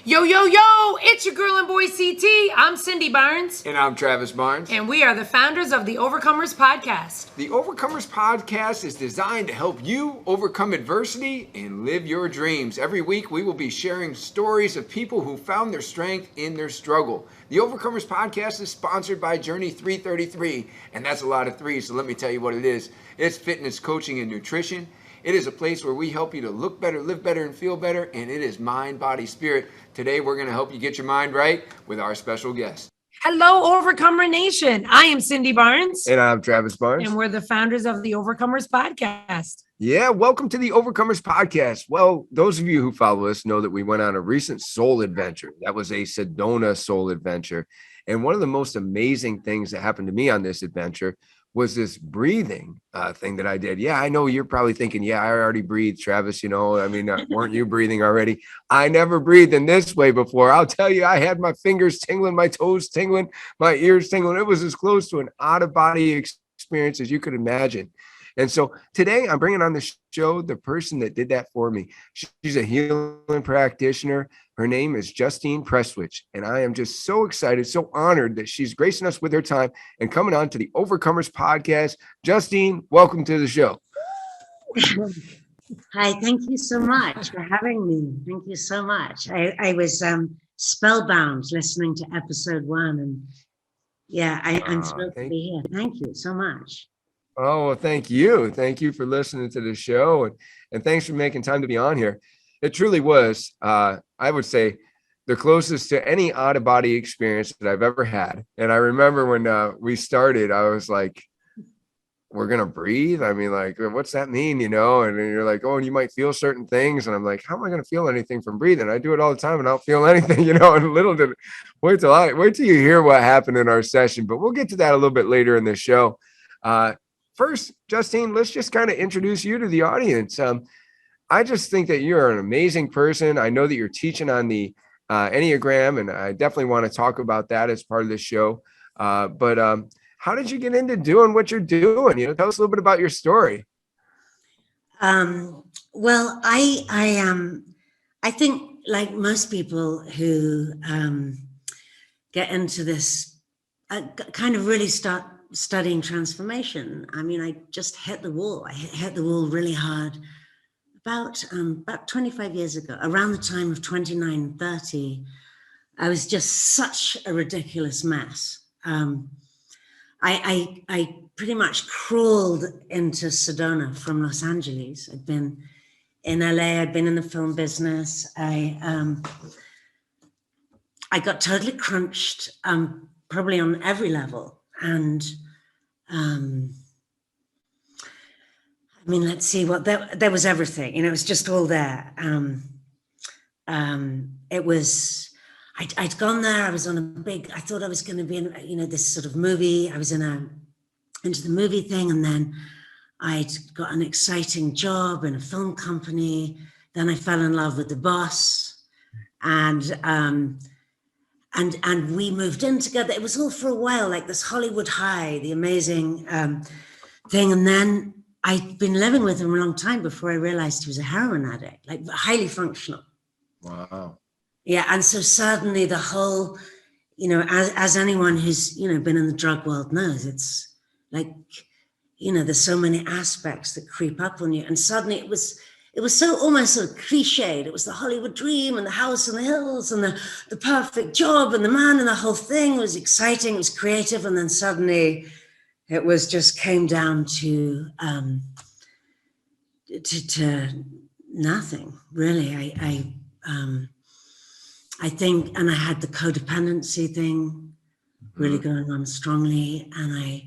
Yo, yo, yo, it's your girl and boy CT. I'm Cindy Barnes. And I'm Travis Barnes. And we are the founders of the Overcomers Podcast. The Overcomers Podcast is designed to help you overcome adversity and live your dreams. Every week we will be sharing stories of people who found their strength in their struggle. The Overcomers Podcast is sponsored by Journey 333, and that's a lot of threes, so let me tell you what it is. It's fitness, coaching, and nutrition. It is a place where we help you to look better, live better, and feel better, and it is mind, body, spirit. Today, we're going to help you get your mind right with our special guest. Hello, Overcomer Nation. I am Cindy Barnes. And I'm Travis Barnes. And we're the founders of the Overcomers Podcast. Yeah, welcome to the Overcomers Podcast. Well, those of you who follow us know that we went on a recent soul adventure. That was a Sedona soul adventure. And one of the most amazing things that happened to me on this adventure was this breathing thing that I did. Yeah, I know you're probably thinking, yeah, I already breathed, Travis. You know, I mean, weren't you breathing already? I never breathed in this way before. I'll tell you, I had my fingers tingling, my toes tingling, my ears tingling. It was as close to an out-of-body experience as you could imagine. And so today I'm bringing on the show the person that did that for me. She's a healing practitioner. Her name is Justine Prestwich. And I am just so excited, so honored that she's gracing us with her time and coming on to the Overcomers Podcast. Justine, welcome to the show. Hi, thank you so much for having me. Thank you so much. I was spellbound listening to episode 1. And yeah, I'm thrilled to be here. Thank you so much. Oh, well, thank you. Thank you for listening to the show. And thanks for making time to be on here. It truly was, I would say, the closest to any out-of-body experience that I've ever had. And I remember when we started, I was like, we're going to breathe? I mean, like, what's that mean, you know? And then you're like, oh, and you might feel certain things. And I'm like, how am I going to feel anything from breathing? I do it all the time and I don't feel anything, you know? And little did, wait till you hear what happened in our session. But we'll get to that a little bit later in the show. First, Justine, let's just kind of introduce you to the audience. I just think that you're an amazing person. I know that you're teaching on the enneagram, and I definitely want to talk about that as part of the show. But how did you get into doing what you're doing? You know, tell us a little bit about your story. Well, I think like most people who get into this, kind of really start studying transformation. I mean, I just hit the wall. I hit the wall really hard about 25 years ago, around the time of 29, 30. I was just such a ridiculous mess. I pretty much crawled into Sedona from Los Angeles. I'd been in LA, I'd been in the film business. I got totally crunched, probably on every level. And I mean, let's see what there was everything, you know, it was just all there. It was, I'd gone there. I was on I thought I was going to be in, you know, this sort of movie. I was into the movie thing. And then I'd got an exciting job in a film company. Then I fell in love with the boss and we moved in together. It was all for a while, like this Hollywood high, the amazing thing. And then I'd been living with him a long time before I realized he was a heroin addict, like highly functional. Wow. Yeah. And so suddenly the whole, you know, as anyone who's, you know, been in the drug world knows, it's like, you know, there's so many aspects that creep up on you. And suddenly it was so almost sort of cliched. It was the Hollywood dream and the house on the hills and the perfect job and the man and the whole thing was exciting. It was creative. And then suddenly it was just came down to nothing really. I think, and I had the codependency thing really going on strongly. And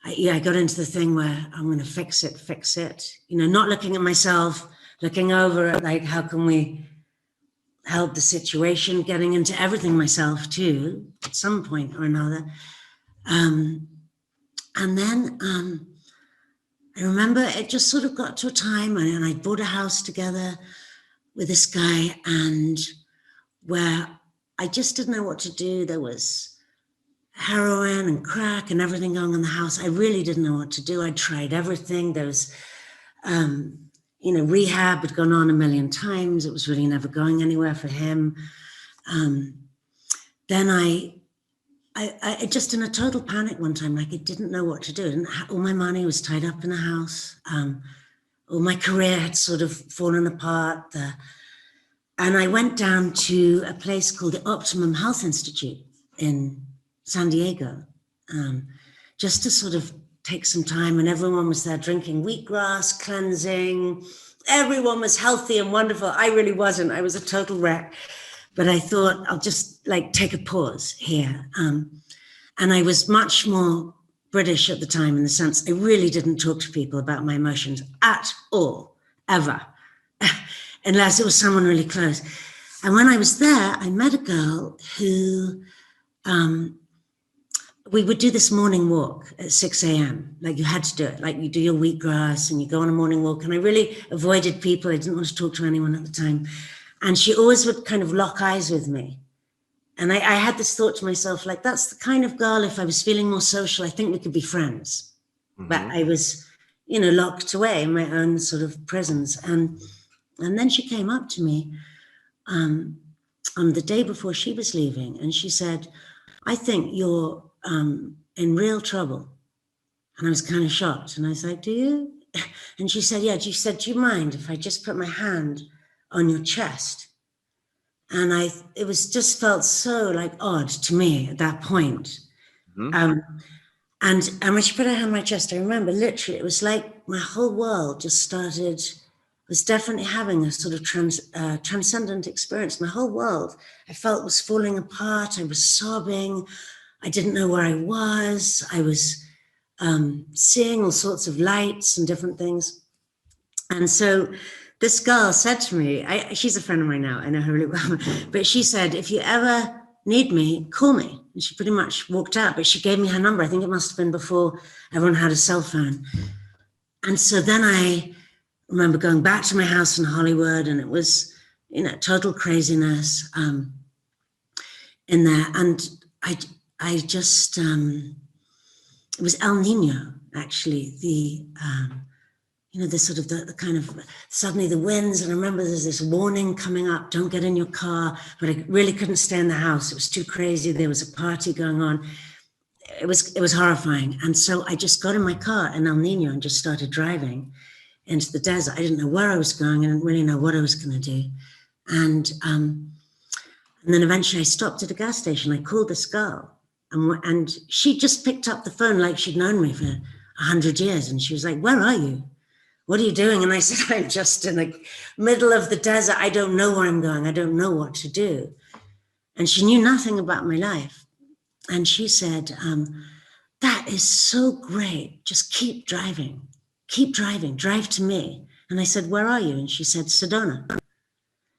I got into the thing where I'm going to fix it, you know, not looking at myself, looking over at like, how can we help the situation, getting into everything myself too, at some point or another. And then I remember it just sort of got to a time and I bought a house together with this guy and where I just didn't know what to do. There was heroin and crack and everything going on in the house. I really didn't know what to do. I tried everything. There was, rehab had gone on a million times. It was really never going anywhere for him. then I just in a total panic one time, like I didn't know what to do. All my money was tied up in the house. All my career had sort of fallen apart. And I went down to a place called the Optimum Health Institute in San Diego, just to sort of take some time. And everyone was there drinking wheatgrass, cleansing. Everyone was healthy and wonderful. I really wasn't. I was a total wreck. But I thought I'll just like take a pause here. And I was much more British at the time in the sense I really didn't talk to people about my emotions at all, ever, unless it was someone really close. And when I was there, I met a girl who, we would do this morning walk at 6 a.m. Like you had to do it, like you do your wheatgrass and you go on a morning walk. And I really avoided people. I didn't want to talk to anyone at the time. And she always would kind of lock eyes with me. And I had this thought to myself, like, that's the kind of girl, if I was feeling more social, I think we could be friends. Mm-hmm. But I was, locked away in my own sort of prisons. And then she came up to me on the day before she was leaving. And she said, I think you're in real trouble. And I was kind of shocked. And I was like, do you? And she said, yeah. She said, do you mind if I just put my hand on your chest? And it was just felt so like odd to me at that point. Mm-hmm. And when she put her hand on my chest, I remember literally, it was like my whole world just was definitely having a sort of transcendent experience. My whole world, I felt, was falling apart. I was sobbing. I didn't know where I was. I was seeing all sorts of lights and different things. And so this girl said to me, she's a friend of mine now, I know her really well, but she said, if you ever need me, call me. And she pretty much walked out, but she gave me her number. I think it must have been before everyone had a cell phone. And so then I remember going back to my house in Hollywood, and it was, total craziness in there. And I just, it was El Nino, actually, the sort of the kind of suddenly the winds. And I remember there's this warning coming up, don't get in your car, but I really couldn't stay in the house. It was too crazy. There was a party going on. It was horrifying. And so I just got in my car in El Nino and just started driving into the desert. I didn't know where I was going. I didn't really know what I was going to do. And then eventually I stopped at a gas station. I called this girl and she just picked up the phone like she'd known me for 100 years. And she was like, where are you? What are you doing? And I said, I'm just in the middle of the desert. I don't know where I'm going. I don't know what to do. And she knew nothing about my life. And she said, that is so great. Just keep driving. Keep driving. Drive to me. And I said, where are you? And she said, Sedona.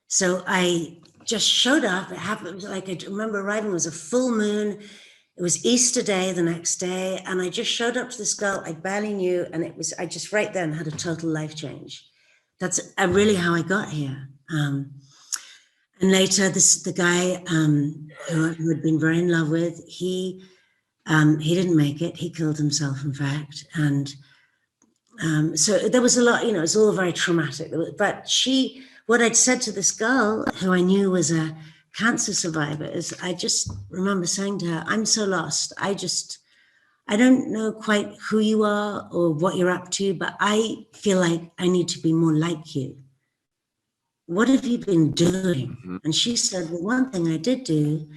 So I just showed up. It happened, like I remember arriving, it was a full moon. It was Easter Day the next day, and I just showed up to this girl I barely knew, and I just right then had a total life change. That's really how I got here. And later, the guy who I'd been very in love with, he didn't make it. He killed himself, in fact. And so there was a lot, it was all very traumatic. But what I'd said to this girl, who I knew was a cancer survivor, is I just remember saying to her, I'm so lost. I don't know quite who you are or what you're up to, but I feel like I need to be more like you. What have you been doing? Mm-hmm. And she said, well, one thing I did do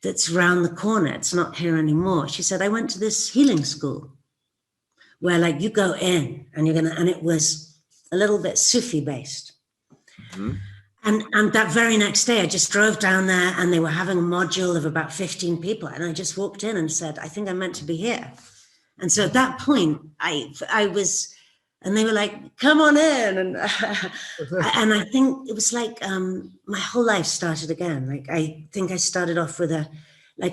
that's around the corner, it's not here anymore. She said, I went to this healing school where like you go in and and it was a little bit Sufi based. Mm-hmm. And that very next day, I just drove down there and they were having a module of about 15 people. And I just walked in and said, I think I'm meant to be here. And so at that point, I was, and they were like, come on in. And I think it was like my whole life started again. Like, I think I started off with a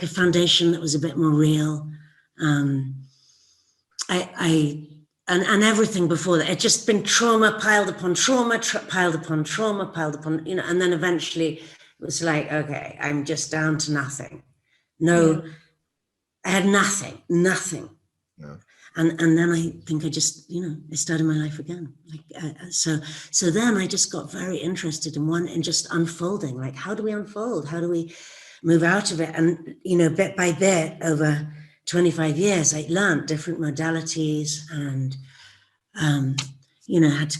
foundation that was a bit more real. And everything before that, it just been trauma piled upon trauma, piled upon trauma, piled upon, and then eventually it was like, okay, I'm just down to nothing. No, I had nothing. Yeah. And then I think I just, I started my life again. So then I just got very interested in just unfolding. Like, how do we unfold? How do we move out of it? And, bit by bit over 25 years, I learned different modalities and, had to,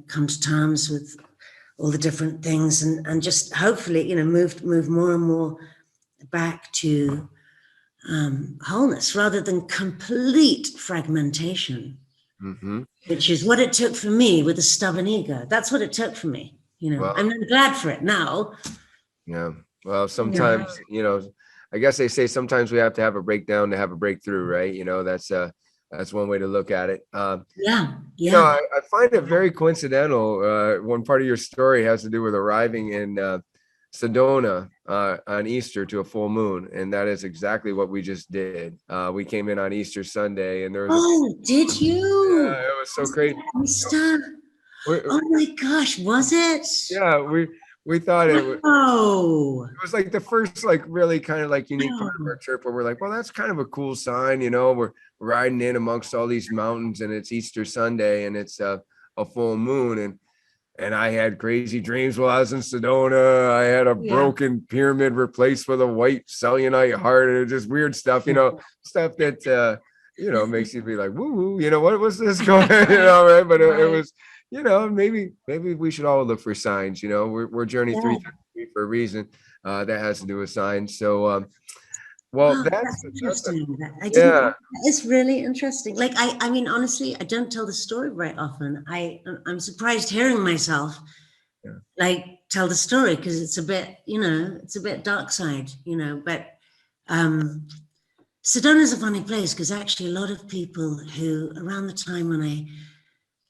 come to terms with all the different things and just hopefully, move more and more back to wholeness rather than complete fragmentation, which is what it took for me with a stubborn ego. That's what it took for me. Well, I'm glad for it now. Yeah. Well, sometimes, I guess they say sometimes we have to have a breakdown to have a breakthrough, right? That's one way to look at it. Yeah. I find it very coincidental. One part of your story has to do with arriving in Sedona on Easter to a full moon, and that is exactly what we just did. We came in on Easter Sunday, and there was did you? Yeah, it was so crazy. Oh my gosh, was it? Yeah, we thought it was like the first really kind of unique part of our trip where we're like, well, that's kind of a cool sign, we're riding in amongst all these mountains and it's Easter Sunday and it's a full moon and I had crazy dreams while I was in Sedona. I had a broken pyramid replaced with a white cellulite heart and just weird stuff, stuff that makes you be like, woo, what was this going, right? But it was, maybe we should all look for signs. We're journey 333 for a reason. That has to do with signs. So that's interesting. It's really interesting. Like I mean, honestly, I don't tell the story very often. I'm surprised hearing myself tell the story because it's a bit dark side, but Sedona's a funny place because actually a lot of people who around the time when I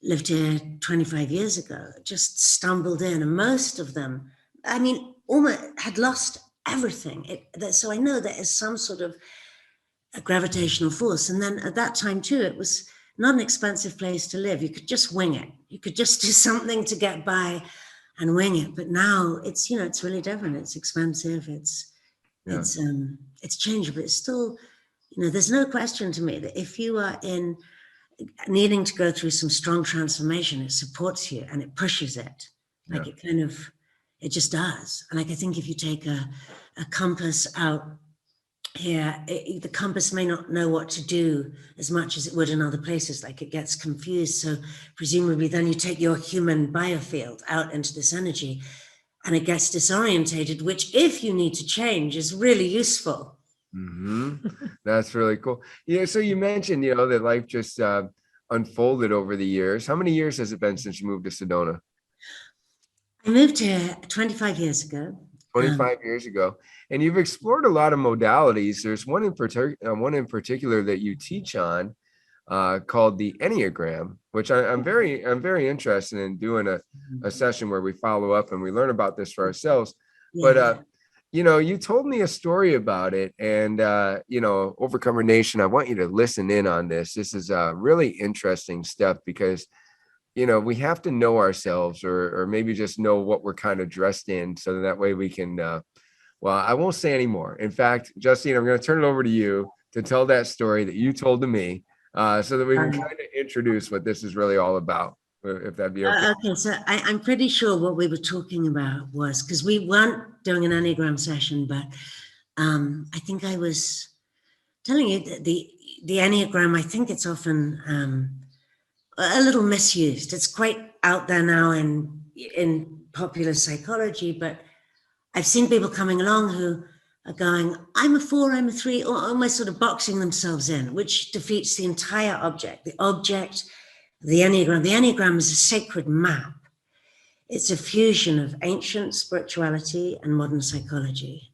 lived here 25 years ago just stumbled in, and most of them, I mean, almost had lost everything. So I know there is some sort of a gravitational force. And then at that time too, it was not an expensive place to live. You could just wing it. You could just do something to get by and wing it. But now it's, it's really different. It's expensive. It's changed, but it's still, there's no question to me that if you are in needing to go through some strong transformation, it supports you and it pushes it. Like it just does. And I think if you take a compass out here, the compass may not know what to do as much as it would in other places. Like it gets confused. So presumably then you take your human biofield out into this energy and it gets disorientated, which if you need to change is really useful. That's really cool. So you mentioned, that life just unfolded over the years. How many years has it been since you moved to Sedona? I moved here 25 years ago. 25 years ago. And you've explored a lot of modalities. There's one in particular that you teach on called the enneagram, which I'm very interested in doing a session where we follow up and we learn about this for ourselves. But you told me a story about it, and Overcomer Nation, I want you to listen in on this. This is really interesting stuff because we have to know ourselves or maybe just know what we're kind of dressed in so that way we can I won't say anymore. In fact, Justine, I'm going to turn it over to you to tell that story that you told to me so that we can kind of introduce what this is really all about, if that'd be okay. Okay, so I'm pretty sure what we were talking about was, because we weren't doing an Enneagram session, but I think I was telling you that the Enneagram, I think it's often a little misused. It's quite out there now in popular psychology, but I've seen people coming along who are going, I'm a 4, I'm a 3, or almost sort of boxing themselves in, which defeats the entire object. The object, the Enneagram. The Enneagram is a sacred map. It's a fusion of ancient spirituality and modern psychology.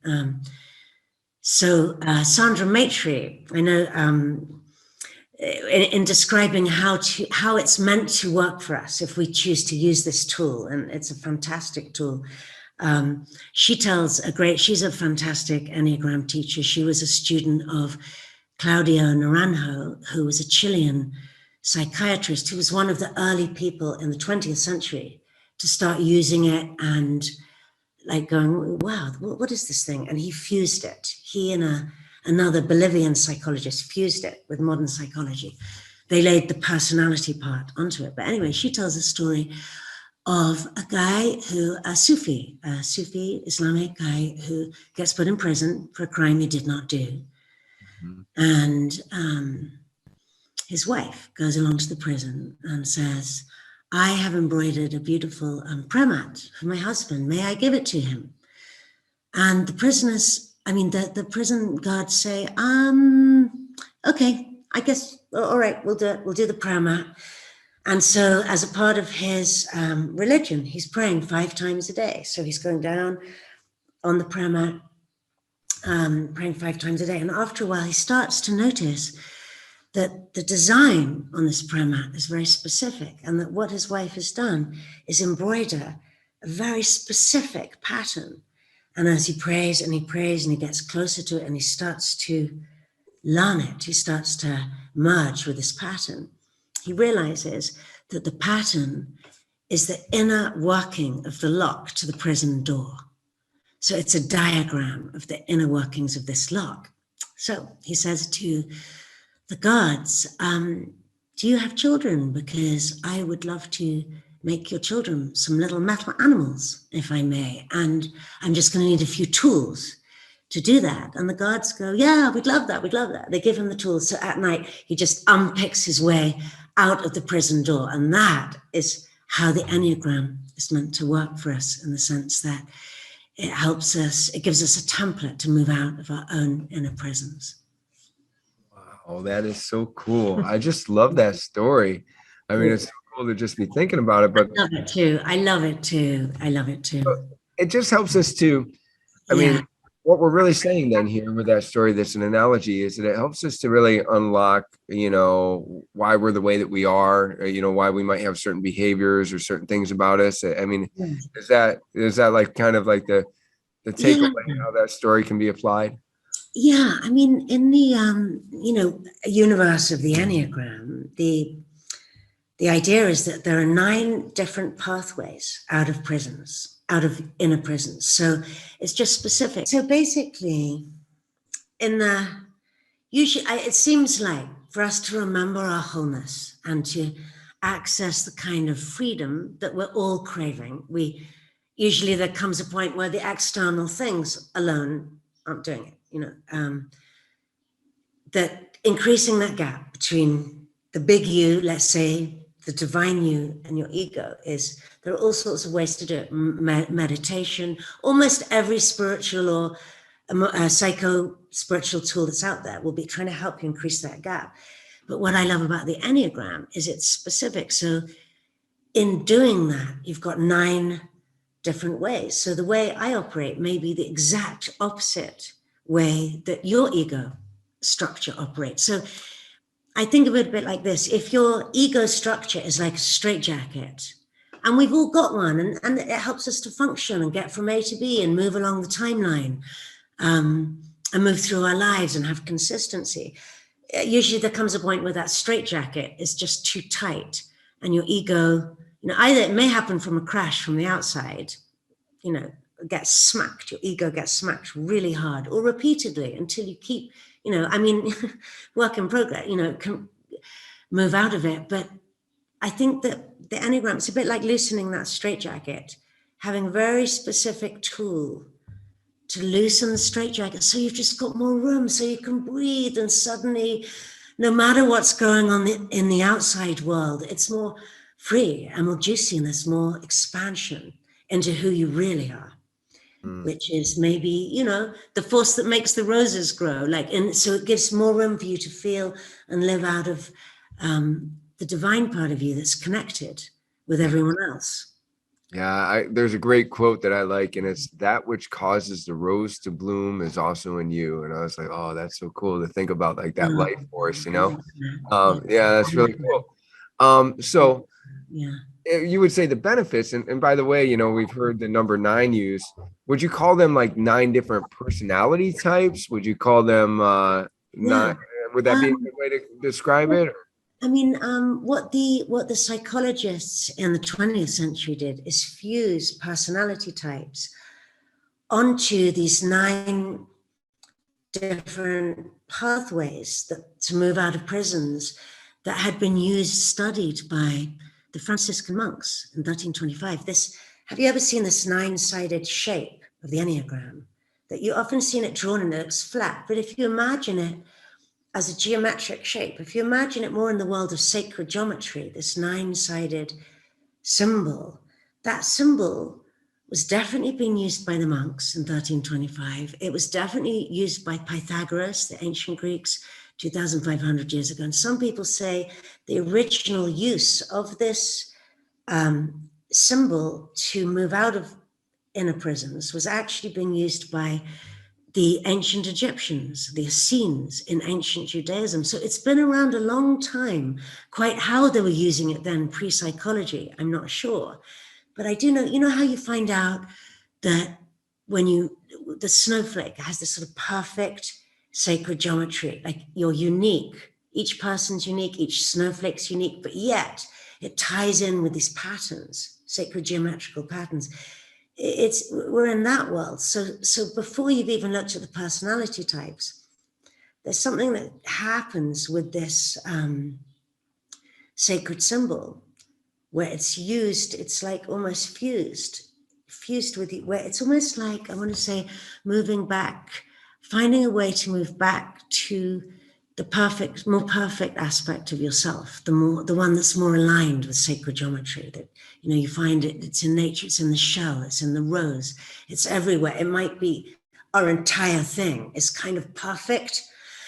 Sandra Maitre, I know, in describing how it's meant to work for us if we choose to use this tool, and it's a fantastic tool. She's a fantastic Enneagram teacher. She was a student of Claudio Naranjo, who was a Chilean psychiatrist who was one of the early people in the 20th century to start using it and like going, wow, what is this thing? And he fused it. He and another Bolivian psychologist fused it with modern psychology. They laid the personality part onto it. But anyway, she tells a story of a guy who, a Sufi Islamic guy who gets put in prison for a crime he did not do. Mm-hmm. And his wife goes along to the prison and says, I have embroidered a beautiful prayer mat for my husband. May I give it to him? And the prisoners, the prison guards say, okay, I guess, all right, we'll do it. We'll do the prayer mat. And so as a part of his religion, he's praying 5 times a day. So he's going down on the prayer mat, praying 5 times a day. And after a while, he starts to notice that the design on this prayer mat is very specific, and that what his wife has done is embroider a very specific pattern. And as he prays and he prays and he gets closer to it and he starts to learn it, he starts to merge with this pattern, he realizes that the pattern is the inner working of the lock to the prison door. So it's a diagram of the inner workings of this lock. So he says to the guards, do you have children? Because I would love to make your children some little metal animals, if I may. And I'm just going to need a few tools to do that. And the guards go, yeah, we'd love that. We'd love that. They give him the tools. So at night, he just unpicks his way out of the prison door. And that is how the enneagram is meant to work for us, in the sense that it helps us, it gives us a template to move out of our own inner prisons. Oh, that is so cool. I just love that story. I mean, it's so cool to just be thinking about it, but I love it too. I love it too. I love it too. It just helps us to, I mean, what we're really saying then here with that story, that's an analogy, is that it helps us to really unlock, why we're the way that we are, why we might have certain behaviors or certain things about us. I mean, is that like kind of like the takeaway, how that story can be applied? Yeah, I mean, in the universe of the Enneagram, the idea is that there are 9 different pathways out of prisons, out of inner prisons. So it's just specific. So basically, it seems like for us to remember our wholeness and to access the kind of freedom that we're all craving, usually there comes a point where the external things alone aren't doing it. That increasing that gap between the big you, let's say, the divine you, and your ego, there are all sorts of ways to do it. Meditation, almost every spiritual or psycho-spiritual tool that's out there will be trying to help you increase that gap. But what I love about the Enneagram is it's specific. So in doing that, you've got 9 different ways. So the way I operate may be the exact opposite way that your ego structure operates. So I think of it a bit like this. If your ego structure is like a straitjacket, and we've all got one, and it helps us to function and get from A to B and move along the timeline, and move through our lives and have consistency. Usually there comes a point where that straitjacket is just too tight, and your ego, either it may happen from a crash from the outside, gets smacked, your ego gets smacked really hard, or repeatedly until you keep, work in progress, can move out of it. But I think that the Enneagram, it's a bit like loosening that straitjacket, having a very specific tool to loosen the straitjacket, so you've just got more room, so you can breathe, and suddenly, no matter what's going on in the outside world, it's more free and more juicy, and there's more expansion into who you really are, which is maybe, the force that makes the roses grow. So it gives more room for you to feel and live out of the divine part of you that's connected with everyone else. Yeah, there's a great quote that I like, and it's, that which causes the rose to bloom is also in you. And I was like, oh, that's so cool to think about, like that life force, Yeah, that's really cool. So you would say the benefits, and by the way, we've heard the number 9 used. Would you call them like 9 different personality types? Would you call them not? Would that be a good way to describe it? I mean, what the psychologists in the 20th century did is fuse personality types onto these 9 different pathways to move out of prisons that had been studied by the Franciscan monks in 1325. Have you ever seen this 9-sided shape of the enneagram? That you often seen it drawn and it looks flat, but if you imagine it as a geometric shape, if you imagine it more in the world of sacred geometry, this 9-sided symbol, that symbol was definitely being used by the monks in 1325. It was definitely used by Pythagoras, the ancient Greeks, 2,500 years ago. And some people say the original use of this symbol to move out of inner prisons was actually being used by the ancient Egyptians, the Essenes in ancient Judaism. So it's been around a long time. Quite how they were using it then, pre-psychology, I'm not sure. But I do know, you know how you find out that the snowflake has this sort of perfect sacred geometry, like you're unique, each person's unique, each snowflake's unique, but yet it ties in with these patterns, sacred geometrical patterns. We're in that world. So before you've even looked at the personality types, there's something that happens with this sacred symbol where it's used, it's like almost fused with it, where it's almost like, I want to say, moving back, finding a way to move back to the more perfect aspect of yourself, the one that's more aligned with sacred geometry, that, you know, you find it's in nature, it's in the shell, it's in the rose, it's everywhere. It might be our entire thing is kind of perfect.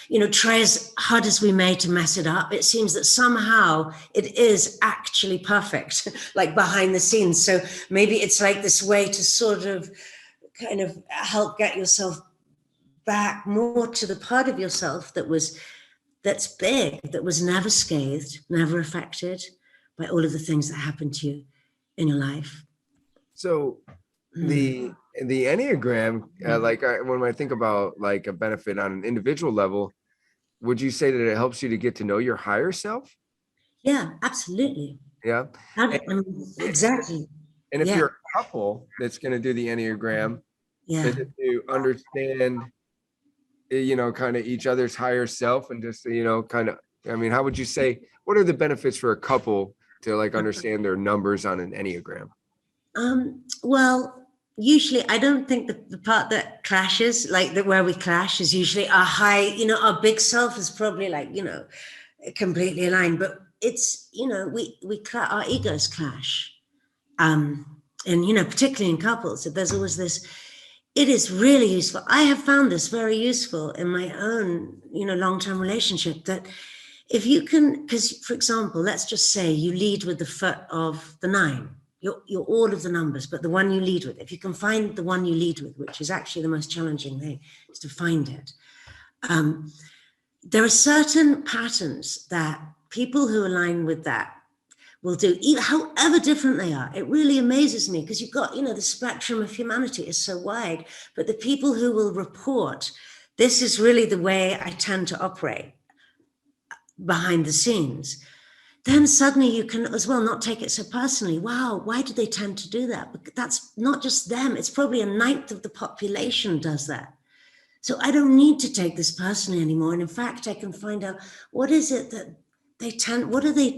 You know, try as hard as we may to mess it up, it seems that somehow it is actually perfect, like behind the scenes. So maybe it's like this way to sort of kind of help get yourself back more to the part of yourself that's big, that was never scathed, never affected by all of the things that happened to you in your life. So the Enneagram, when I think about like a benefit on an individual level, would you say that it helps you to get to know your higher self? Yeah, absolutely. Yeah. Exactly. And if you're a couple that's going to do the Enneagram, is it to understand, you know, kind of each other's higher self and just, you know, kind of, I mean, how would you say, what are the benefits for a couple to like understand their numbers on an Enneagram? Well, usually I don't think the part that clashes, like where we clash, is usually our high, you know, our big self is probably like, you know, completely aligned, but it's, you know, our egos clash. And, you know, particularly in couples, there's always this, it is really useful. I have found this very useful in my own, you know, long-term relationship, that if you can, because for example, let's just say you lead with the foot of the 9, you're all of the numbers, but the one you lead with, if you can find the one you lead with, which is actually the most challenging thing, is to find it. There are certain patterns that people who align with that will do, however different they are. It really amazes me because you've got, you know, the spectrum of humanity is so wide, but the people who will report, this is really the way I tend to operate behind the scenes, then suddenly you can as well not take it so personally. Wow, why do they tend to do that? But that's not just them. It's probably 1/9 of the population does that. So I don't need to take this personally anymore. And in fact, I can find out what is it that what do they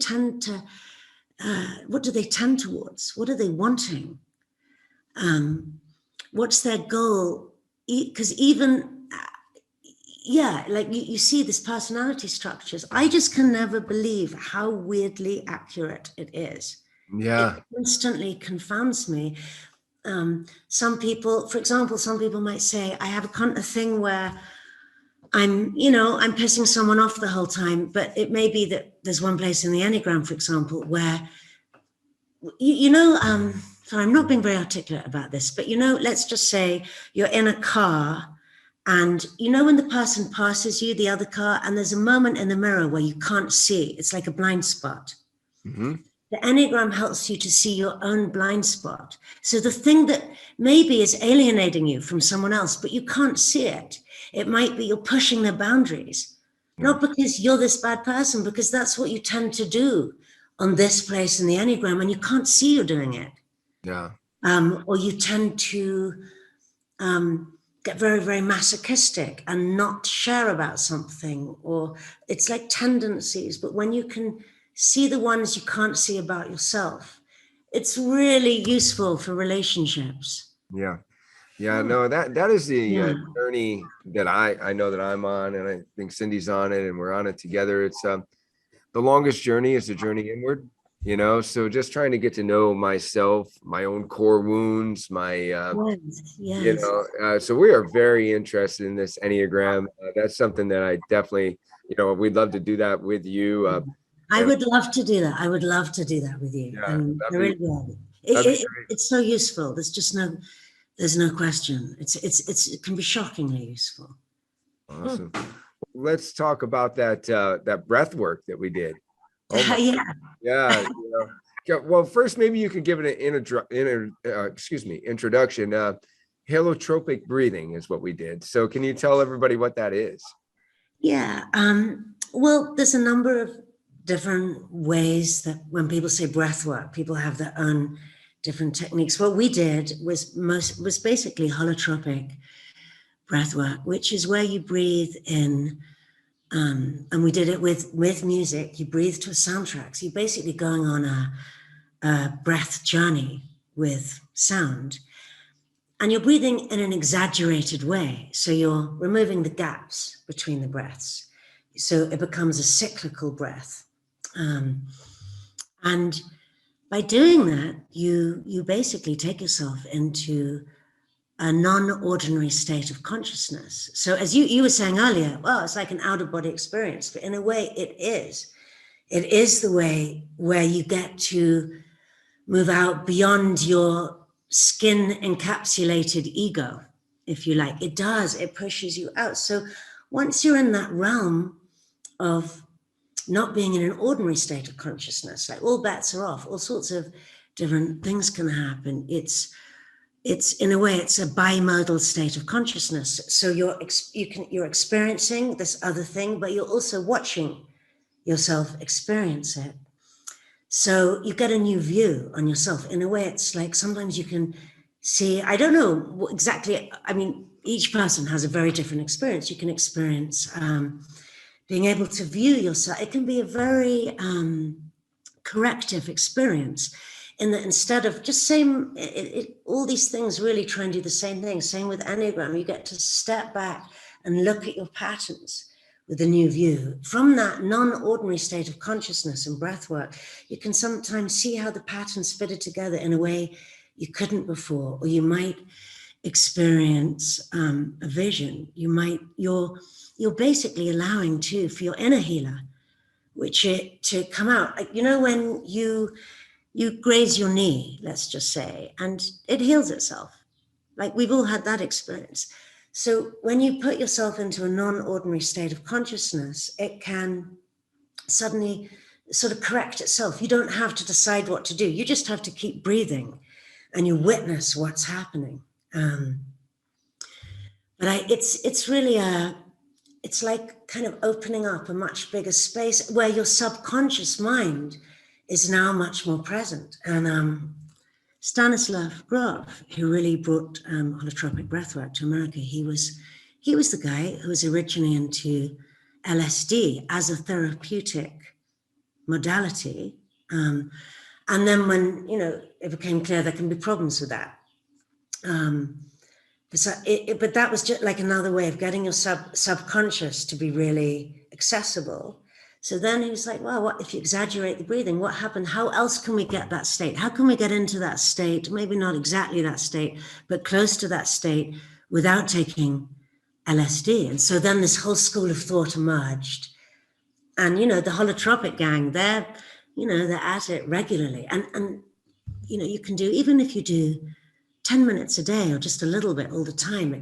tend towards? What are they wanting? What's their goal? Because even, like you see this personality structures. I just can never believe how weirdly accurate it is. Yeah. It constantly confounds me. Some people, for example, some people might say, I have a thing where I'm pissing someone off the whole time, but it may be that there's one place in the Enneagram, for example, where, so I'm not being very articulate about this, but, you know, let's just say you're in a car and, you know, when the person passes you, the other car, and there's a moment in the mirror where you can't see, it's like a blind spot. Mm-hmm. The Enneagram helps you to see your own blind spot. So the thing that maybe is alienating you from someone else, but you can't see it. It might be you're pushing their boundaries, not because you're this bad person, because that's what you tend to do on this place in the Enneagram, and you can't see you're doing it. Yeah. Or you tend to get very, very masochistic and not share about something, or it's like tendencies. But when you can see the ones you can't see about yourself, it's really useful for relationships. Yeah. Yeah, no, that is the Yeah. journey that I know that I'm on, and I think Cindy's on it, and we're on it together. It's the longest journey is the journey inward, so just trying to get to know myself, my own core wounds, my Yes, yes. so we are very interested in this enneagram. That's something that I definitely, we'd love to do that with you. I And would love to do that. I would love to do that with you. yeah, And I that'd be really would. that'd be It's so useful. There's no question. It can be shockingly useful. awesome. Let's talk about that breath work that we did. Oh my, Yeah. yeah. Yeah, well, first, maybe you could give it an introduction. Holotropic breathing is what we did. So can you tell everybody what that is? Yeah. Well, there's a number of different ways that when people say breath work, people have their own different techniques. What we did was basically holotropic breath work, which is where you breathe in, and we did it with music. You breathe to a soundtrack. So you're basically going on a breath journey with sound. And you're breathing in an exaggerated way. So you're removing the gaps between the breaths. So it becomes a cyclical breath. And by doing that, you basically take yourself into a non-ordinary state of consciousness. So as you were saying earlier, well, it's like an out-of-body experience, but in a way it is. It is the way where you get to move out beyond your skin encapsulated ego, if you like. It does, it pushes you out. So once you're in that realm of not being in an ordinary state of consciousness, like all bets are off, all sorts of different things can happen. It's in a way, it's a bimodal state of consciousness. So you're experiencing this other thing, but you're also watching yourself experience it. So you get a new view on yourself. In a way, it's like sometimes you can see, I don't know exactly, I mean, each person has a very different experience. You can experience being able to view yourself. It can be a very corrective experience in that instead of just all these things really try and do the same thing. Same with Enneagram, you get to step back and look at your patterns with a new view. From that non-ordinary state of consciousness and breath work, you can sometimes see how the patterns fitted together in a way you couldn't before, or you might experience a vision. You're basically allowing too for your inner healer, to come out. Like, when you graze your knee, let's just say, and it heals itself. Like we've all had that experience. So when you put yourself into a non-ordinary state of consciousness, it can suddenly sort of correct itself. You don't have to decide what to do. You just have to keep breathing and you witness what's happening. But it's really it's like kind of opening up a much bigger space where your subconscious mind is now much more present. And Stanislav Grof, who really brought holotropic breathwork to America, he was the guy who was originally into LSD as a therapeutic modality. And then when, it became clear there can be problems with that. But that was just like another way of getting your subconscious to be really accessible. So then he was like, well, what if you exaggerate the breathing? What happened? How else can we get that state? How can we get into that state? Maybe not exactly that state, but close to that state without taking LSD. And so then this whole school of thought emerged. And, the holotropic gang, they're at it regularly. And you can do, even if you do 10 minutes a day or just a little bit all the time,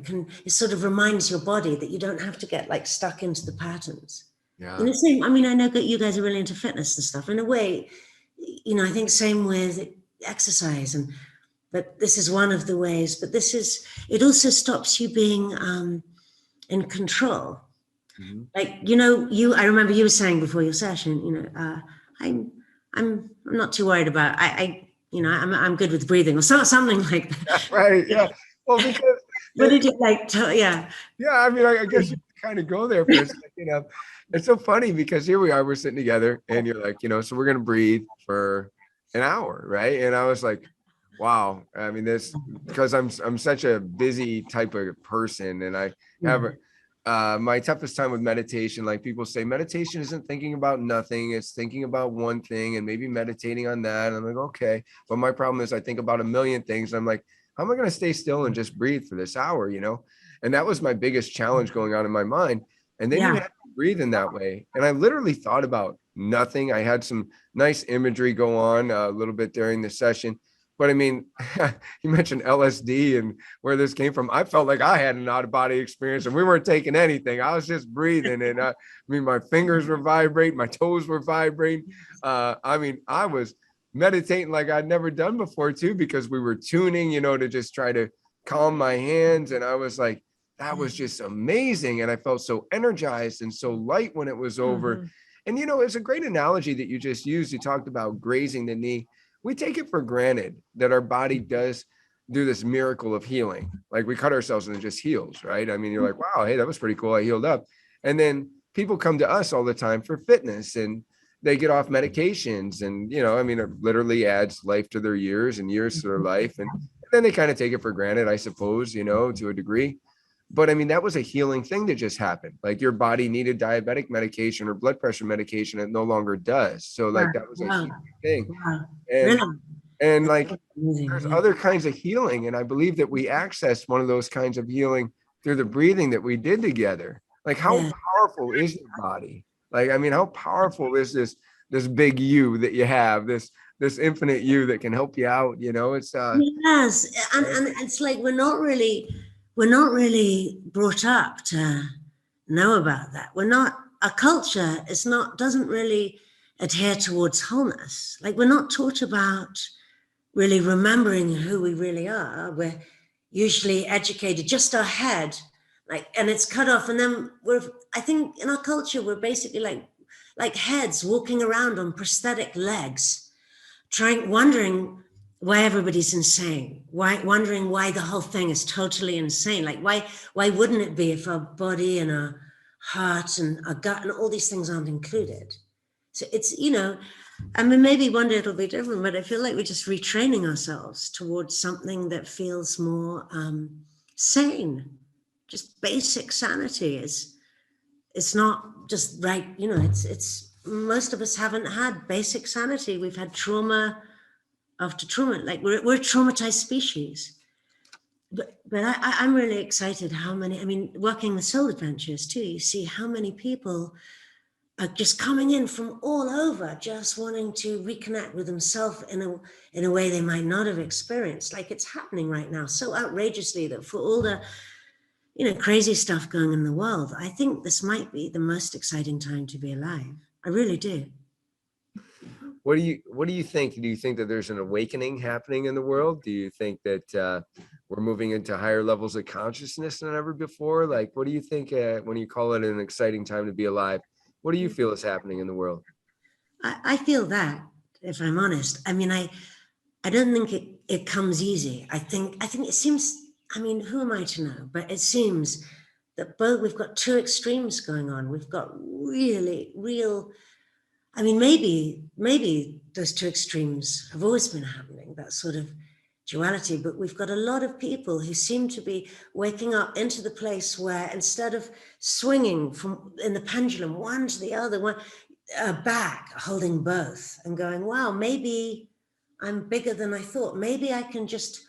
it sort of reminds your body that you don't have to get like stuck into the patterns. Yeah. I know that you guys are really into fitness and stuff. In a way, I think same with exercise, but this is one of the ways. But it also stops you being in control. Mm-hmm. Like I remember you were saying before your session, I'm not too worried about I'm good with breathing or something like that. Right. Yeah. Well, What did you like? Yeah. Yeah, I mean, I guess you kind of go there for a second. It's so funny because here we are, we're sitting together, and you're like, so we're gonna breathe for an hour, right? And I was like, wow. I mean, this because I'm such a busy type of person, and I have my toughest time with meditation. Like people say, meditation isn't thinking about nothing; it's thinking about one thing, and maybe meditating on that. And I'm like, okay, but my problem is I think about a million things. And I'm like, how am I gonna stay still and just breathe for this hour? And that was my biggest challenge going on in my mind. And then you Yeah. have to breathe in that way. And I literally thought about nothing. I had some nice imagery go on a little bit during the session. But I mean, you mentioned LSD and where this came from. I felt like I had an out of body experience and we weren't taking anything. I was just breathing. And I mean, my fingers were vibrating, my toes were vibrating. I mean, I was meditating like I'd never done before too, because we were tuning, to just try to calm my hands. And I was like, that was just amazing. And I felt so energized and so light when it was over. And, it's a great analogy that you just used. You talked about grazing the knee. We take it for granted that our body does do this miracle of healing. Like we cut ourselves and it just heals, right? I mean, you're like, wow, hey, that was pretty cool. I healed up. And then people come to us all the time for fitness and they get off medications. And, I mean, it literally adds life to their years and years to their life. And then they kind of take it for granted, I suppose, to a degree. But I mean, that was a healing thing that just happened. Like your body needed diabetic medication or blood pressure medication. It no longer does. So like that was a huge thing. And, Really? and like there's other kinds of healing. And I believe that we accessed one of those kinds of healing through the breathing that we did together. Like how powerful is your body? Like, I mean, how powerful is this big you that you have, this infinite you that can help you out? It's Yes. And it's like we're not really brought up to know about that. Our culture doesn't really adhere towards wholeness. Like we're not taught about really remembering who we really are. We're usually educated just our head, and it's cut off. And then I think in our culture, we're basically like heads walking around on prosthetic legs, wondering why everybody's insane, wondering why the whole thing is totally insane. Like why wouldn't it be if our body and our heart and our gut and all these things aren't included? So it's, I mean, maybe one day it'll be different, but I feel like we're just retraining ourselves towards something that feels more sane. Just basic sanity it's not just right. It's most of us haven't had basic sanity. We've had trauma after trauma. Like we're a traumatized species. But I'm really excited how many, I mean, working with soul adventures too, you see how many people are just coming in from all over, just wanting to reconnect with themselves in a way they might not have experienced. Like it's happening right now so outrageously that for all the crazy stuff going in the world, I think this might be the most exciting time to be alive. I really do. What do you think? Do you think that there's an awakening happening in the world? Do you think that we're moving into higher levels of consciousness than ever before? Like, what do you think when you call it an exciting time to be alive? What do you feel is happening in the world? I feel that, if I'm honest. I mean, I don't think it comes easy. I think it seems, I mean, who am I to know? But it seems that we've got two extremes going on. We've got really real, I mean, maybe those two extremes have always been happening, that sort of duality, but we've got a lot of people who seem to be waking up into the place where instead of swinging from in the pendulum, one to the other, one back, holding both and going, wow, maybe I'm bigger than I thought. Maybe I can just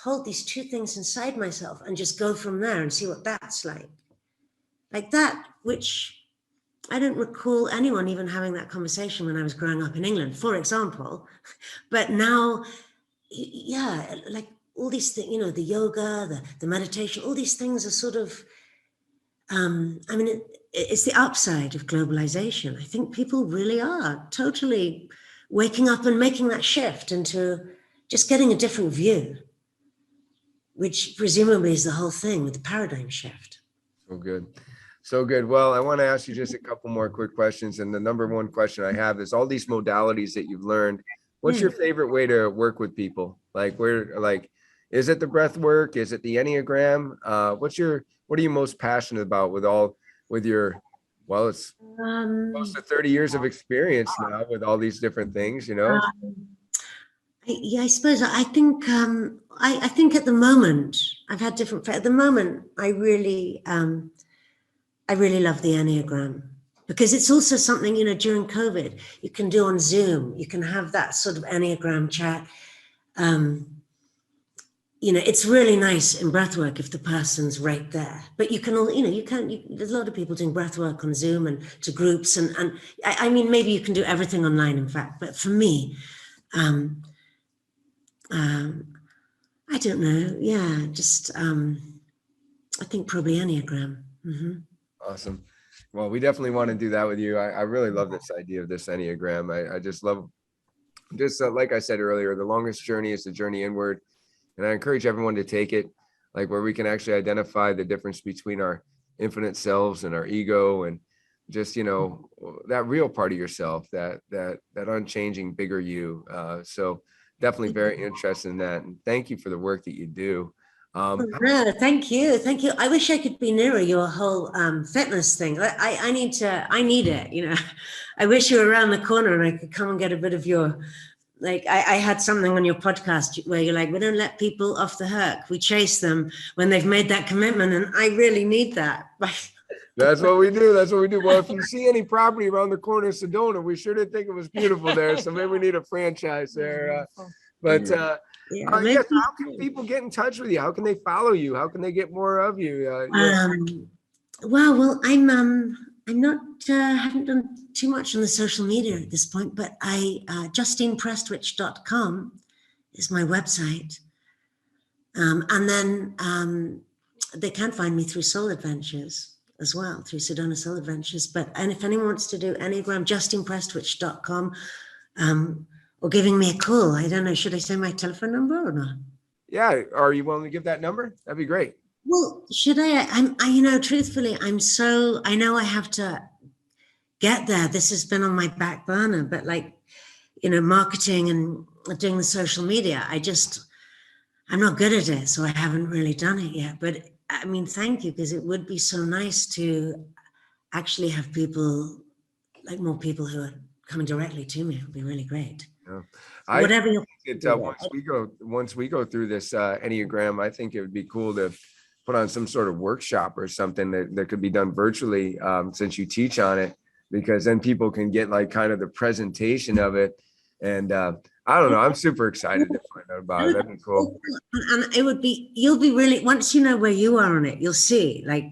hold these two things inside myself and just go from there and see what that's like. Like that, which I don't recall anyone even having that conversation when I was growing up in England, for example. But now, yeah, like all these things, the yoga, the meditation, all these things are sort of, I mean, it's the upside of globalization. I think people really are totally waking up and making that shift into just getting a different view, which presumably is the whole thing with the paradigm shift. So good. So good. Well, I want to ask you just a couple more quick questions. And the number one question I have is all these modalities that you've learned. What's your favorite way to work with people? Like Is it the breath work? Is it the enneagram? What are you most passionate about with your, well, it's close to 30 years of experience now with all these different things, you know? Yeah, I suppose I think I think at the moment I've had different. At the moment, I really love the Enneagram because it's also something, you know, during COVID you can do on Zoom. You can have that sort of Enneagram chat. You know, it's really nice in breathwork if the person's right there. But you can all, you know, there's a lot of people doing breathwork on Zoom and to groups, and I mean, maybe you can do everything online, in fact. But for me, I don't know. Yeah, just I think probably Enneagram. Mm-hmm. Awesome. Well, we definitely want to do that with you. I really love this idea of this enneagram. I just love, like I said earlier, the longest journey is the journey inward, and I encourage everyone to take it, like where we can actually identify the difference between our infinite selves and our ego, and just, you know, that real part of yourself, that unchanging bigger you. So definitely very interested in that, and thank you for the work that you do. No, thank you, thank you. I wish I could be nearer your whole fitness thing. I need it. You know, I wish you were around the corner and I could come and get a bit of your. Like I had something on your podcast where you're like, we don't let people off the hook. We chase them when they've made that commitment, and I really need that. That's what we do. That's what we do. Well, if you see any property around the corner of Sedona, we sure did think it was beautiful there. So maybe we need a franchise there. Yes, how can people get in touch with you? How can they follow you? How can they get more of you? Well, I'm not haven't done too much on the social media at this point, but JustinePrestwich.com is my website, and then they can find me through Soul Adventures as well, through Sedona Soul Adventures. And if anyone wants to do Enneagram, JustinePrestwich.com. Or giving me a call. I don't know. Should I say my telephone number or not? Yeah. Are you willing to give that number? That'd be great. Well, should I? You know, truthfully, I know I have to get there. This has been on my back burner, but like, you know, marketing and doing the social media, I'm not good at it. So I haven't really done it yet. But I mean, thank you, because it would be so nice to actually have people, like more people who are coming directly to me. It would be really great. Yeah. Whatever you once we go through this Enneagram, I think it would be cool to put on some sort of workshop or something that could be done virtually, since you teach on it, because then people can get like kind of the presentation of it. And I don't know, I'm super excited to find out about it. That'd be cool. And you'll be really, once you know where you are on it, you'll see, like,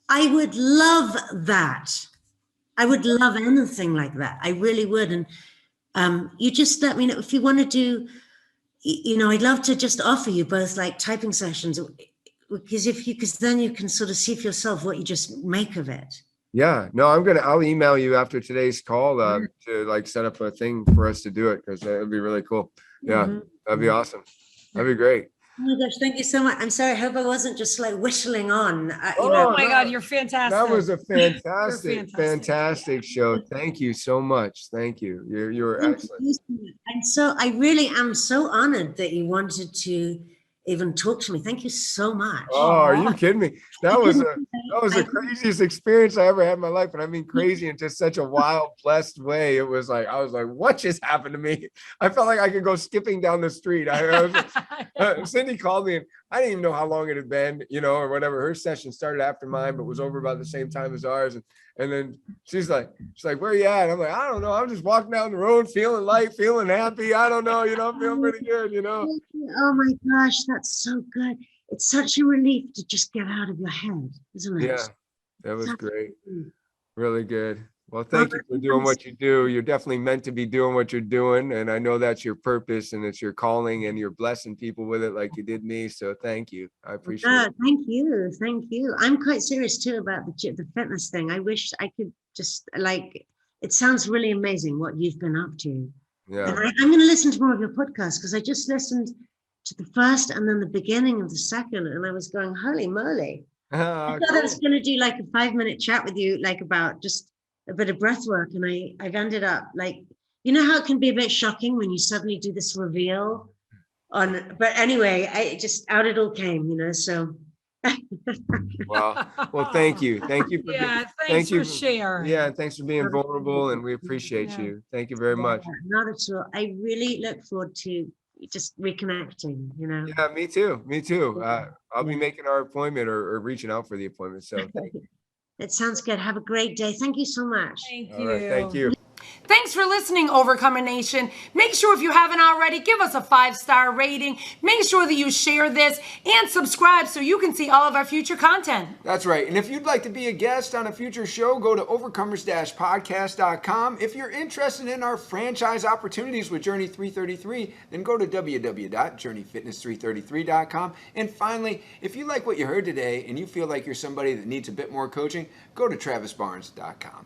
I would love that. I would love anything like that. I really would. And you just let me know if you want to do, you know, I'd love to just offer you both like typing sessions, because then you can sort of see for yourself what you just make of it. Yeah, no, I'll email you after today's call to like set up a thing for us to do it, because it would be really cool. Yeah, that'd be awesome. That'd be great. Oh my gosh, thank you so much. I'm sorry, I hope I wasn't just like whistling on. Oh my God, you're fantastic. That was a fantastic show. Thank you so much. Thank you. You're excellent. And so I really am so honored that you wanted to even talk to me. Thank you so much. Oh, are you kidding me? That was the craziest experience I ever had in my life. And I mean crazy in just such a wild, blessed way. It was like, I was like, what just happened to me? I felt like I could go skipping down the street. Cindy called me and I didn't even know how long it had been, you know, or whatever. Her session started after mine, but was over about the same time as ours. And then she's like, where are you at? I'm like, I don't know. I'm just walking down the road, feeling light, feeling happy. I don't know, you know, I'm feeling pretty good, you know. Oh my gosh, that's so good. It's such a relief to just get out of your head, isn't it? Yeah, that was great. Really good. Well, thank you for doing what you do. You're definitely meant to be doing what you're doing. And I know that's your purpose and it's your calling, and you're blessing people with it like you did me. So thank you. I appreciate it. Thank you. Thank you. I'm quite serious too about the fitness thing. I wish I could just it sounds really amazing what you've been up to. Yeah. And I'm going to listen to more of your podcast, because I just listened to the first and then the beginning of the second. And I was going, holy moly. I thought I was going to do like a 5-minute chat with you, like about just a bit of breath work, and I've ended up like, you know how it can be a bit shocking when you suddenly do this reveal But anyway, I just out it all came, you know. So Well, thank you. Thank you for Yeah, thank thanks you for sharing. yeah, thanks for being vulnerable, and we appreciate Yeah. you. Thank you very much. not at all. I really look forward to just reconnecting, you know. Yeah, me too. Me too. I'll be Yeah. making our appointment or reaching out for the appointment. So thank you. It sounds good. Have a great day. Thank you so much. Thank All you. right, thank you. Thanks for listening, Overcomer Nation. Make sure if you haven't already, give us a 5-star rating. Make sure that you share this and subscribe so you can see all of our future content. That's right. And if you'd like to be a guest on a future show, go to overcomers-podcast.com. If you're interested in our franchise opportunities with Journey 333, then go to www.journeyfitness333.com. And finally, if you like what you heard today and you feel like you're somebody that needs a bit more coaching, go to travisbarnes.com.